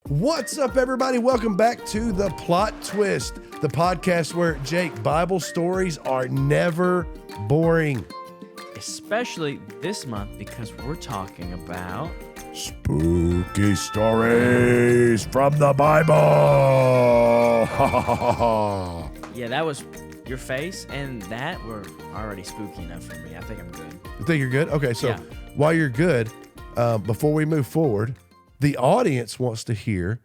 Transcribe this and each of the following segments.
What's up, everybody? Welcome back to The Plot Twist, the podcast where, Jake, Bible stories are never boring. Especially this month because we're talking about... Spooky stories from the Bible. Yeah, that was your face, and that were already spooky enough for me. I think I'm good. You think you're good? Okay, so Yeah. while you're good, before we move forward, the audience wants to hear.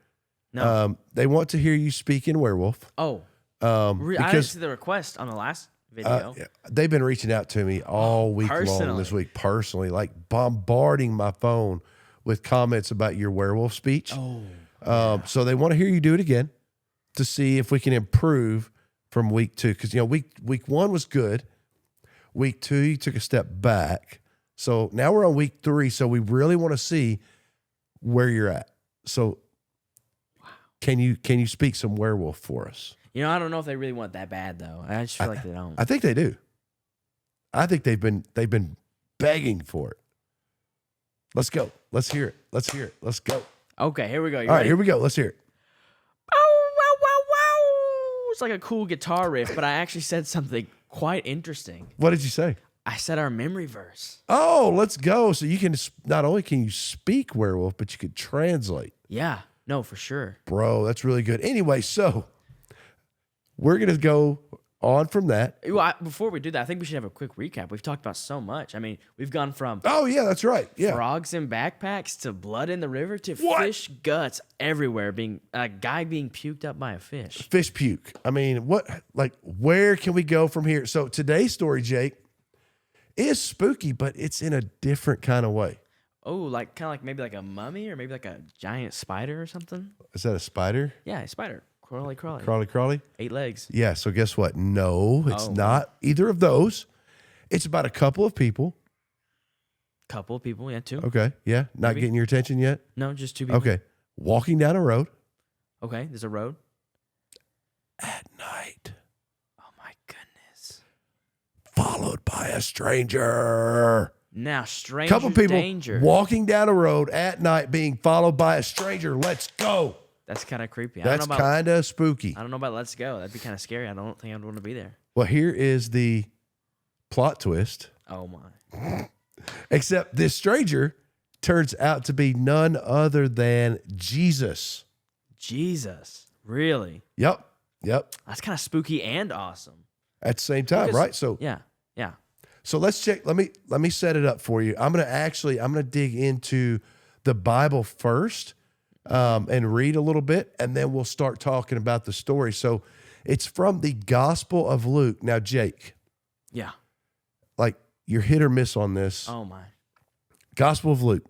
No. They want to hear you speak in werewolf. I didn't Because see the request on the last video. they've been reaching out to me all week long Personally. this week, personally, like bombarding my phone with comments about your werewolf speech. So they want to hear you do it again to see if we can improve from week two. Because, week one was good. Week two, you took a step back. So now we're on week three. So we really want to see where you're at. So can you speak some werewolf for us? I don't know if they really want that bad, though. I just feel like they don't. I think they do. I think they've been begging for it. Let's go. Let's hear it. Let's hear it. Let's go. Okay, here we go. All right, here we go. Let's hear it. Wow, wow, wow, wow. It's like a cool guitar riff, but I actually said something quite interesting. What did you say? I said our memory verse. Oh, let's go. So you can not only can you speak werewolf, but you could translate. Yeah, no, for sure. Bro, that's really good. Anyway, so we're going to go on from that. Well, before we do that, I think we should have a quick recap. We've talked about so much. I mean, we've gone from Oh, yeah, that's right. Yeah. frogs in backpacks to blood in the river to What? fish guts everywhere, being a guy being puked up by a fish. Fish puke. I mean, where can we go from here? So today's story, Jake, is spooky, but it's in a different kind of way. Oh, like kind of like maybe like a mummy or maybe like a giant spider or something. Is that a spider? Yeah, a spider. Crawly, crawly. Crawly, crawly? 8 legs. Yeah, so guess what? No, it's Oh. not either of those. It's about a couple of people. Couple of people, yeah, 2. Okay, yeah, not Maybe. getting your attention yet? No, just 2 people. Okay, walking down a road Okay, there's a road. at night, Oh my goodness. followed by a stranger. Now, stranger Couple people danger. walking down a road at night being followed by a stranger. Let's go. That's kind of creepy. That's I don't know about, kind of spooky. I don't know about let's go. That'd be kind of scary. I don't think I'd want to be there. Well, here is the plot twist. Oh my. Except this stranger turns out to be none other than Jesus. Jesus. Really? Yep. That's kind of spooky and awesome. At the same time, Because- right? So Yeah. So let's check. Let me set it up for you. I'm gonna dig into the Bible first, and read a little bit, and then we'll start talking about the story. So it's from the Gospel of Luke. Now, Jake, Yeah. like you're hit or miss on this. Oh my. Gospel of Luke,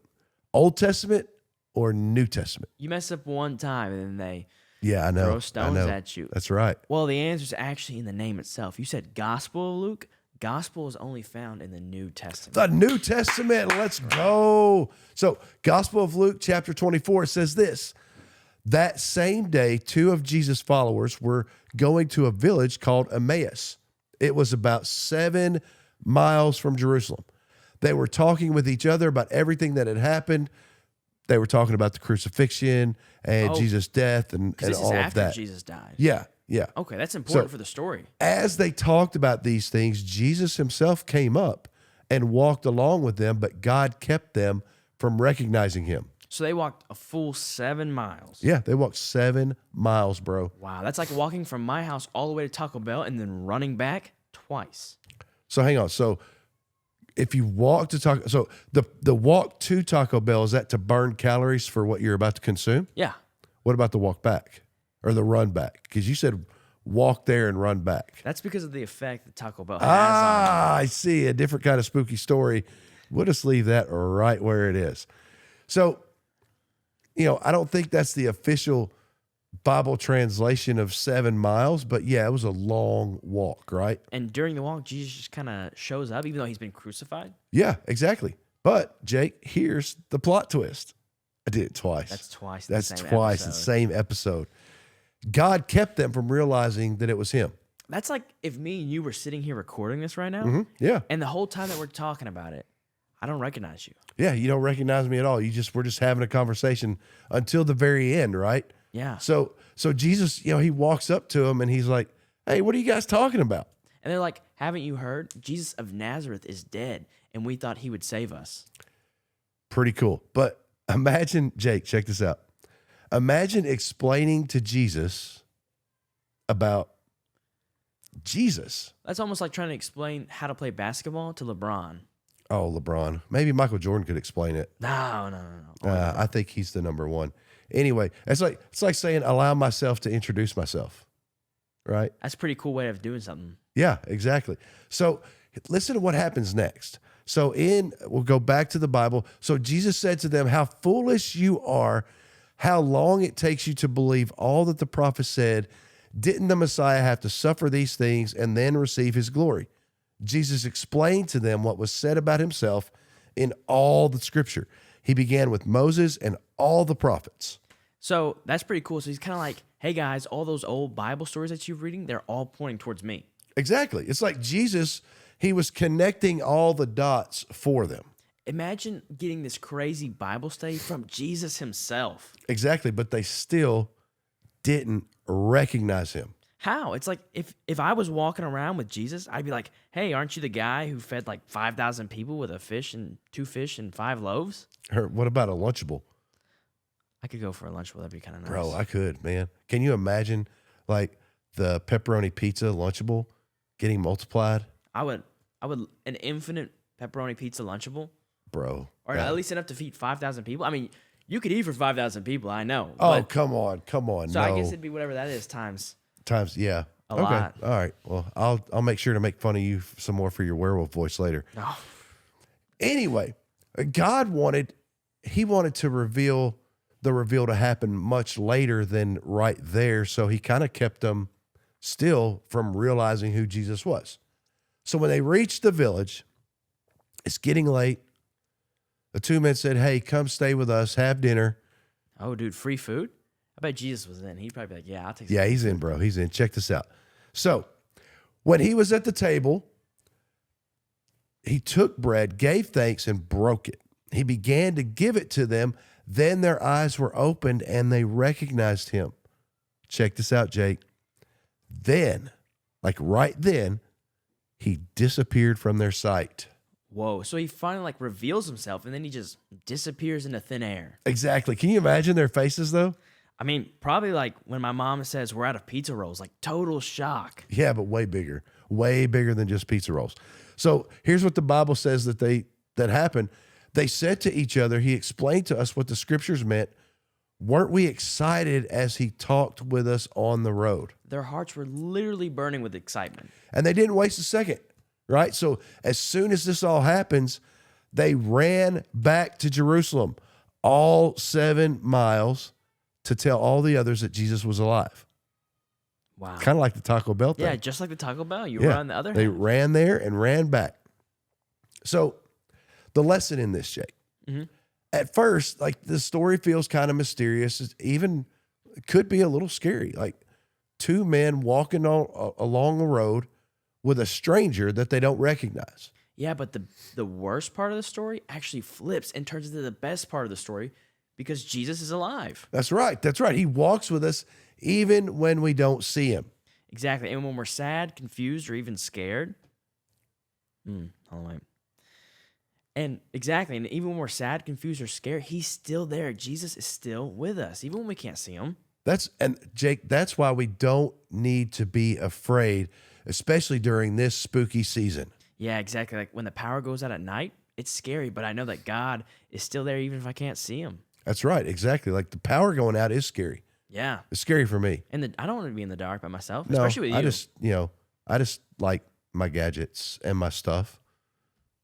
Old Testament or New Testament? You mess up one time and then they Yeah, I know. throw I stones know. at you. That's right. Well, the answer's actually in the name itself. You said Gospel of Luke. Gospel is only found in the New Testament. The New Testament. Let's go. So, Gospel of Luke, chapter 24, says this. That same day, 2 of Jesus' followers were going to a village called Emmaus. It was about 7 miles from Jerusalem. They were talking with each other about everything that had happened. They were talking about the crucifixion and Oh. Jesus' death and This is all of after that. Jesus died. Yeah. Okay, that's important So- for the story. As they talked about these things, Jesus himself came up and walked along with them, but God kept them from recognizing him. So they walked a full 7 miles. Yeah, they walked 7 miles, bro. Wow, that's like walking from my house all the way to Taco Bell and then running back twice. So hang on. So if you walk to Taco, so the walk to Taco Bell, is that to burn calories for what you're about to consume? Yeah. What about the walk back or the run back? Because you said walk there and run back. That's because of the effect that Taco Bell has I see. A different kind of spooky story. We'll just leave that right where it is. So, I don't think that's the official Bible translation of 7 miles, but yeah, it was a long walk, right? And during the walk, Jesus just kind of shows up, even though he's been crucified. Yeah, exactly. But Jake, here's the plot twist. I did it twice. That's twice. That's the same twice the episode. same episode. God kept them from realizing that it was him. That's like if me and you were sitting here recording this right now, Mhm. Yeah. and the whole time that we're talking about it, I don't recognize you. Yeah, you don't recognize me at all. We're just having a conversation until the very end, right? Yeah. So Jesus, he walks up to him and he's like, "Hey, what are you guys talking about?" And they're like, haven't you heard? Jesus of Nazareth is dead, and we thought he would save us. Pretty cool. But imagine, Jake, check this out. Imagine explaining to Jesus about Jesus. That's almost like trying to explain how to play basketball to LeBron. Oh, LeBron. Maybe Michael Jordan could explain it. No. I think he's the number one. Anyway, it's like saying allow myself to introduce myself, right? That's a pretty cool way of doing something. Yeah, exactly. So listen to what happens next. So we'll go back to the Bible. So Jesus said to them, "How foolish you are, how long it takes you to believe all that the prophet said. Didn't the Messiah have to suffer these things and then receive his glory?" Jesus explained to them what was said about himself in all the scripture. He began with Moses and all the prophets. So that's pretty cool. So he's kind of like, hey guys, all those old Bible stories that you're reading, they're all pointing towards me. Exactly. It's like Jesus, he was connecting all the dots for them. Imagine getting this crazy Bible study from Jesus himself. Exactly. But they still didn't recognize him. How? It's like if I was walking around with Jesus, I'd be like, hey, aren't you the guy who fed like 5,000 people with 2 fish and 5 loaves? Or what about a Lunchable? I could go for a Lunchable. That'd be kind of nice. Bro, I could, man. Can you imagine like the pepperoni pizza Lunchable getting multiplied? I would an infinite pepperoni pizza Lunchable. Bro. Or at least enough to feed 5,000 people. I mean, you could eat for 5,000 people, I know. Oh, but, come on. so no. I guess it'd be whatever that is times. Yeah. A lot. All right. Well, I'll make sure to make fun of you some more for your werewolf voice later. Oh. Anyway, God wanted to reveal the reveal to happen much later than right there. So he kind of kept them still from realizing who Jesus was. So when they reached the village, it's getting late. The 2 men said, "Hey, come stay with us, have dinner." Oh, dude, free food? I bet Jesus was in. He'd probably be like, yeah, I'll take some. Yeah, he's in, bro. He's in. Check this out. So when he was at the table, he took bread, gave thanks, and broke it. He began to give it to them. Then their eyes were opened and they recognized him. Check this out, Jake. Then, like right then, he disappeared from their sight. Whoa. So he finally like reveals himself and then he just disappears into thin air. Exactly. Can you imagine their faces though? I mean, probably like when my mom says we're out of pizza rolls, like total shock. Yeah, but way bigger than just pizza rolls. So here's what the Bible says that happened. They said to each other, he explained to us what the scriptures meant. Weren't we excited as he talked with us on the road? Their hearts were literally burning with excitement. And they didn't waste a second, right? So as soon as this all happens, they ran back to Jerusalem, all 7 miles, to tell all the others that Jesus was alive. Wow. Kind of like the Taco Bell thing. Yeah, just like the Taco Bell. You were on the other They hand. ran there and ran back. So the lesson in this, Jake, at first, like the story feels kind of mysterious. It even could be a little scary. Like 2 men walking along a road with a stranger that they don't recognize. Yeah, but the worst part of the story actually flips and turns into the best part of the story because Jesus is alive. That's right. That's right. He walks with us even when we don't see him. Exactly. And when we're sad, confused, or even scared. Hold on, wait. And exactly. And even when we're sad, confused, or scared, he's still there. Jesus is still with us, even when we can't see him. Jake, that's why we don't need to be afraid, especially during this spooky season. Yeah, exactly. Like when the power goes out at night, it's scary, but I know that God is still there even if I can't see him. That's right. Exactly. Like the power going out is scary. Yeah. It's scary for me. And I don't want to be in the dark by myself, No, especially with you. I just like my gadgets and my stuff.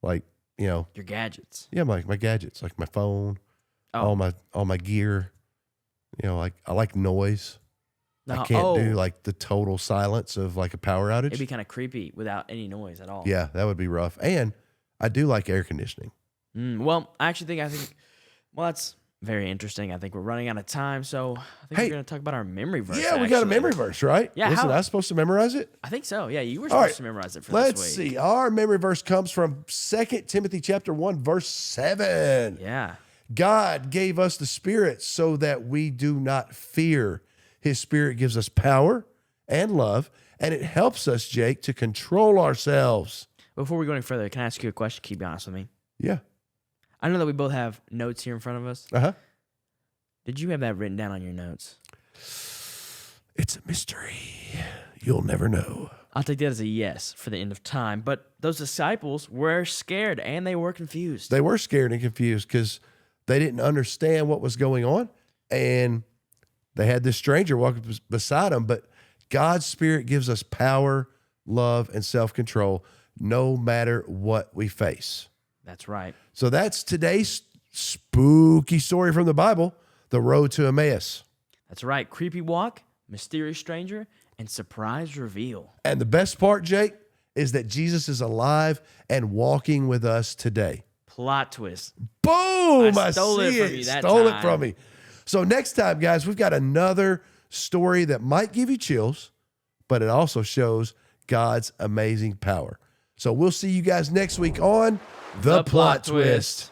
Like, Your gadgets. yeah, my gadgets, like my phone, all my gear. Like I like noise. I can't do like the total silence of like a power outage. It'd be kind of creepy without any noise at all. Yeah, that would be rough. And I do like air conditioning. Well, I think, well, Very interesting. I think we're running out of time, so I think Hey. we're going to talk about our memory verse. Yeah, we got a actually. memory verse, right? Yeah, Wasn't how- I supposed to memorize it? I think so. Yeah, you were All supposed right, to memorize it for Let's this week. see. Our memory verse comes from 2 Timothy chapter 1, verse 7. Yeah. God gave us the Spirit so that we do not fear. His Spirit gives us power and love, and it helps us, Jake, to control ourselves. Before we go any further, can I ask you a question? Keep honest with me. Yeah. I know that we both have notes here in front of us. Uh-huh. Did you have that written down on your notes? It's a mystery. You'll never know. I'll take that as a yes for the end of time. But those disciples were scared and they were confused. They were scared and confused because they didn't understand what was going on. And they had this stranger walking beside them. But God's Spirit gives us power, love, and self-control no matter what we face. That's right. So that's today's spooky story from the Bible, The Road to Emmaus. That's right. Creepy walk, mysterious stranger, and surprise reveal. And the best part, Jake, is that Jesus is alive and walking with us today. Plot twist. Boom! I stole it see from you that Stole it time. from me. So next time, guys, we've got another story that might give you chills, but it also shows God's amazing power. So we'll see you guys next week on The Plot Twist.